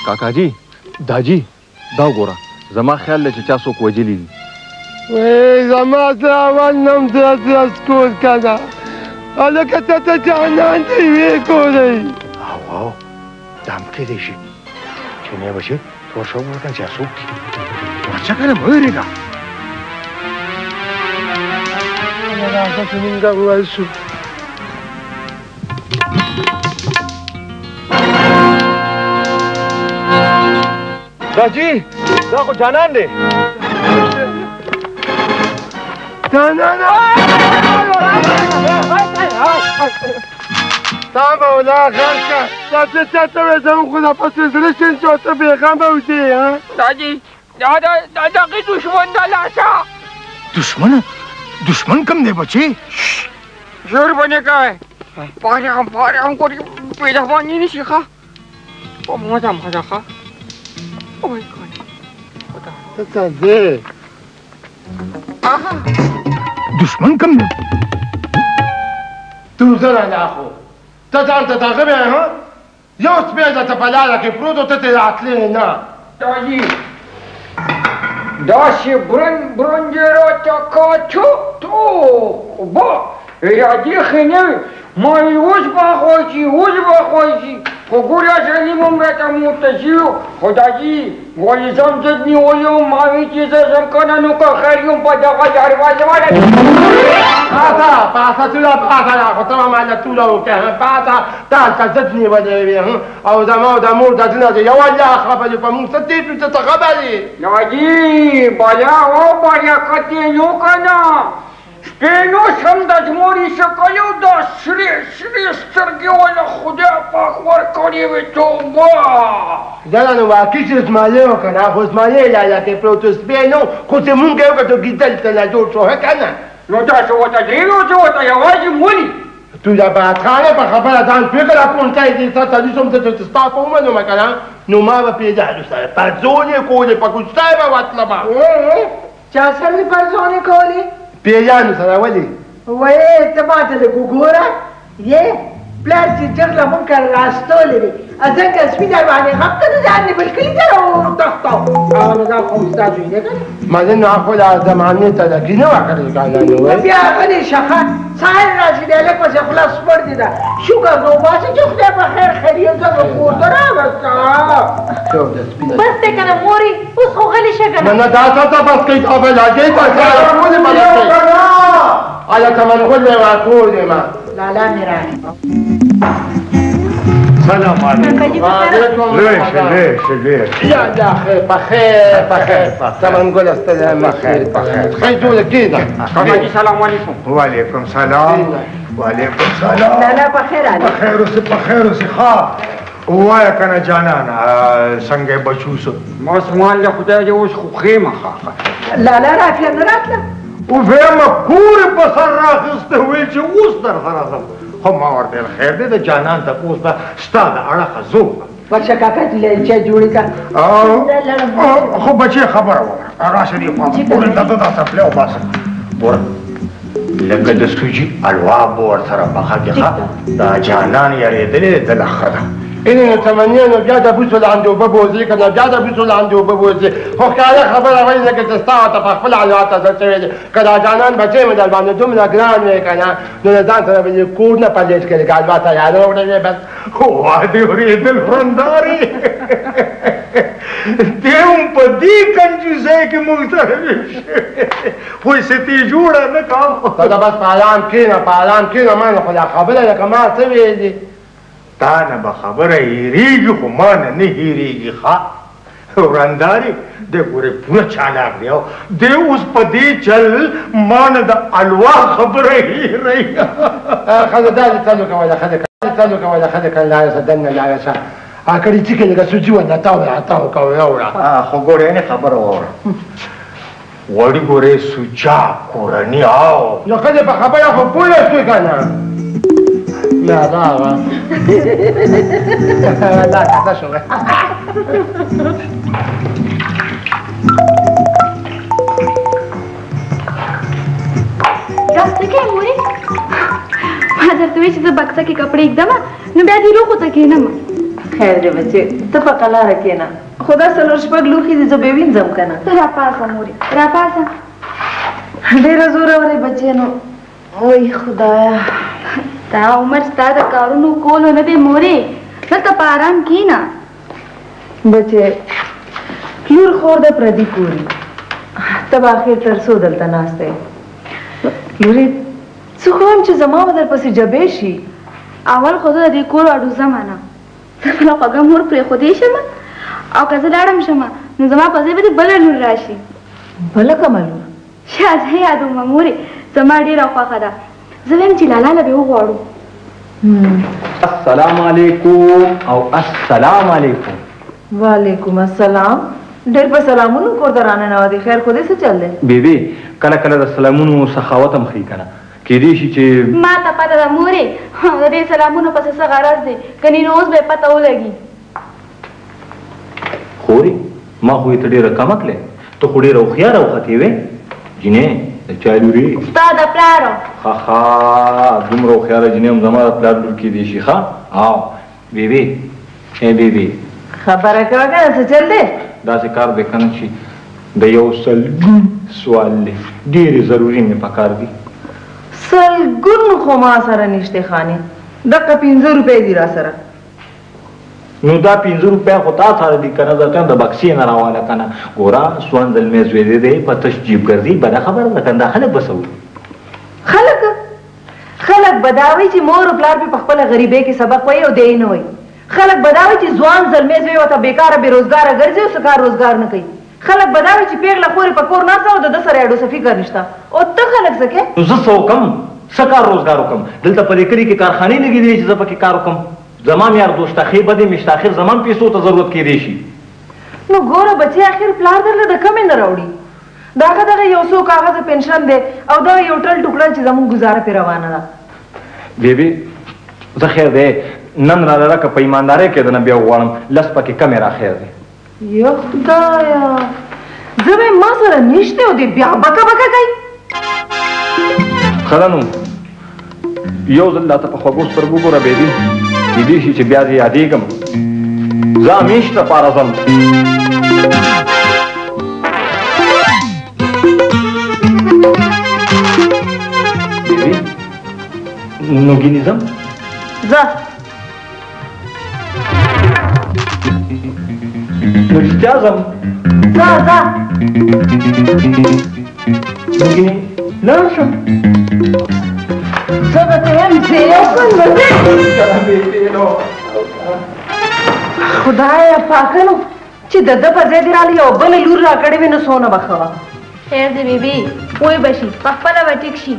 کاکاجي داجي دا وګوره زما خیال دی چې چا څوک وجلي دي وای زما سره اول نوم درس کول کنه هلکه ته ته جانان دی ویې ګورئ او دا هم کیدی شي چې نه به شي تور شو وکړه چې څوک دي ورڅه کنه مه وېرېږه راځه چې مونږ وویل شو داجي دا خو جانان دی جانان تا به ولا خرکه دا څه چاته وې زموږ خو دا پسې زړه شین چې ورته بېغمه اوسې داجي دا دغې دشمن ده لاشه دشمن کم دی بچې زور به نه کوئ فارغم کړي پېدهباني نه شي ښه په مزه ښه اوی کنه ته څه ځې دشمن کم دی تو زره نه خو ته ځان ته دغه بیا یو سپی درته په لاره کې پروت و ته ترې راتلې نه داجي داسې برنجې راته کاچو تو با ارادې ښه نه وي ما وی اوس به خوښي خو ګورې سلیم هم راته مرتضي و خو داجي ولې ځم ضد نیولی وم ما وی چې زه ځم که نه نو که خیر یم په دغه دروازه والا پاسه توله خو ته به ماله توله وکړې پاسه تا هلته ضد نیولی وې او زما او د مور دردونه دي یو الله خبرې په مونږ څه تېر ته څه خبرې داجي بلا و برکت یې نو که نه سپینو شم د زموري شکل او دا سرې سترګې وله خدای پاک ورکړې وې توبه دله نو واقعي چې اسماعیل و که نه خو اسماعیل لاله کې پروت و سپی نه خو چې مونږ یې وکړو ګیدل ته نه جوړ شو که نه نو تاسو ورته درېږو چې ورته یوازې ولي تو د بادخانه په خبره ځان فکر راپونکی دي تا تلي شم ته چې ستا په ومنم که نه نو ما به پېژنو سره پرزونې کولې په کوچنی به وتلمه چا سره پرزونې کولې پیریانو سره ولې وایې ته ماته د ګوګوره یې پلار چې جغله مونږ کره راستولې وې ځکه سپي در باندې غم که نه ځان دې بل کلي ته راوتښتو هغه نو دا خو ستاسو یې ده که نه مزه نو خو دا زمانې ته ده کینه وکړې که نه نو بیا هغه دې شخه سهار راشي دی هلک پسې خوله سپړ دي ده شکر به وباسي چې خدای په خیر خیر یو ځل کور ته راوسته بس دی که نه مورې اوس خو غلې شه که نه نه دا څه ته بس کوي تا به لګې ته ولې بس کوي هله تمنخل دی واکور دی ما لالا مې راغی سلام علیکم لیش یا خیر بخیر تمنگل استلام بخیر خیلی جوله کیده کاکاجي سلام علیکم وعلیکم سلام لالا بخیر علی بخیر اوسې ښه ووایه که نه جانانه څنګه یې بچو سو مسلمان له خدای دې اوس خو ښې ښه لالا راتله نه راتله وفهمه کور په سر راخیسته ویل چې اوس در سره ځم خو ما ورته ویل خیر دی د جانان تپوس به ستا د اړخه ځو ورشه کاکاجي له چای جوړې که خو بچې خبره وکړه راشه دې خوا ګورې دا دا څپلۍ وباسه ګوره لکه د سوجي الوا به ورسره پخه کې ښه دا جانان یارېدلې د له ښه ده اینو تمنیه نو بیا د بوسو لاندې اوبه بوځي که نه بیا د بوسو لاندې اوبه بوځي خو ښکاره خبره وایي لکه چې ستا ورته په خپل حالات اثر شوی دی که دا جانان بچی مې در باندې دومره ګران وی که نه نو له ځان سره به یې کور نه پلیټ کړي که الوا تیاره وړوې بس واده اورېدل ورندارې دی هم په دې کنجوسۍ کې موږ سره ویښ فرصتي جوړه نه کړم ته دا بس په آرام کښېنه ما نه خو دا خبره ده که ما څه ویلي تا نه به خبره هېرېږي خو ما نه هېرېږي ښه ورندارې دی ګورې پوره چالاک دی او دی اوس په دې چل ما نه د الوا خبره هېروي ښځه داسې چل وکوله ښځه که لاړه دننه لاړه شه کړي چې کې لکه سوجي ونه تاو کوه راوړه خو ګورې یعنې خبره واوره وړي ګورې سوچا کورني او نو ښځې په خبره خو پوه شوې که نه لا دا کته شو دا څه کوې مورې درته وایي چې زه بکسه کې کپړې ږدم نو بیا دې روغو ته کښېنم. خیر دی بچې ته په قلاره کښېنه خو دا څلور شپږ لوښي دي زه به وینځم که نه. راپاسه مورې راپاسه. ډېره زوروره یې بچې نو وای خدایا دا عمر ستا د کارونو کولو نه دی مورې دلته په ارام کښېنه. بچې لور خور د پردي کوري ته به اخر تر څو دلته ناسته یې لورې څه خو یم چې زما به درپسې جبې شي. اول خو زه د دې کور اډو زمه نه زه خپله خوږه مور پرېښودی شم او که زه لاړم شم نو زما په ځای به دې بله لور راشي. بله کومه لور؟ شاید زه یادومه مورې زما ډېره خوښه ده. زه وایم چې لالا له به وغواړو. السلام علیکم او السلام علیکم. وعلیکم السلام. ډېر په سلامونو کور ته راننوتې. خیر خو دې څه چل دی؟ بیبي کله کله د سلامونو سخاوت هم ښیي که نه کېدای شي چې ما ته پته ده مورې د دې سلامونو پسې څه غرض دی کنې نو اوس به یې پته ولګي. خورې ما خو یې ته ډېره کمه کړې ته خو ډېره هوښیاره وختې وې جینۍ د چا لورې ستا د پلارو. ښه دومره هوښیاره جینۍ هم زما د پلار لور کېدای شي. ښه او بیبي ای بیبي خبره کوه که نه څه چل دی؟ داسې کار دی که نه چې د یو سلګون سوال دی ډېرې ضروري مې پکار دي. سلګون خو ما سره نشته خانې دقه 15 روپۍ دي را سره. نو دا 15 روپۍ خو تا سره دي که نه درته د بکسې نه راواله که نه ګوره سوان زلمی زویدی دی په تش جیب ګرځي بده خبره ده که نه دا خلک به څه وایي. خلک به دا وایي چې مور و پلار مې په خپله غریبۍ کې سبق وایي او دی یې نه وایي. خلک به دا وایي چې ځوان زلمی زوی ورته بېکاره بېروزګاره ګرځي او څه کار روزګار نه کوي. خلک به دا وایي چې پیغله خورې په کور ناسته او د ده سره اډو صفي کار نشته. او ته خلک څه کوې؟ نو زه څه وکړم څه کار روزګار وکړم دلته په دې کلي کې کارخانې لګېدلې چې زه پکې کار وکړم. زما یار دوستاخې به دې مشت اخر زما پیسو ته ضرورت کېدی شي. نو ګوره بچې اخر پلار درله د کمې نه راوړي. دغه یو څو کاغذه پنشن دی او دغه یو ټل ټوکړه چې زموږ ګزاره پرې روانه ده. بیبي زه خیر دی نن را لره که په ایماندارۍ کې دنه بیا وغواړم لس پکې کمې را خیر دی. یا خدایا زه به ما سره نشته او دې بیا بکه کوي. ښه ده نو یو ځل راته په خوږو سترګو ګوره بیبي کېدای شي چې بیا دې یادېږم زه همیش لپاره ځم. بیبي نو ګینې ځم ځه نو رښتیا ځم ځه نو ګینې لاړ شم. زه به ته یم خدایا پاکه نو چې د ده په ځای دې رالی یو بله لور را کړې وې نو څونه به ښه وه. خیر دی بیبي وی به شي په خپله به ټیک شي.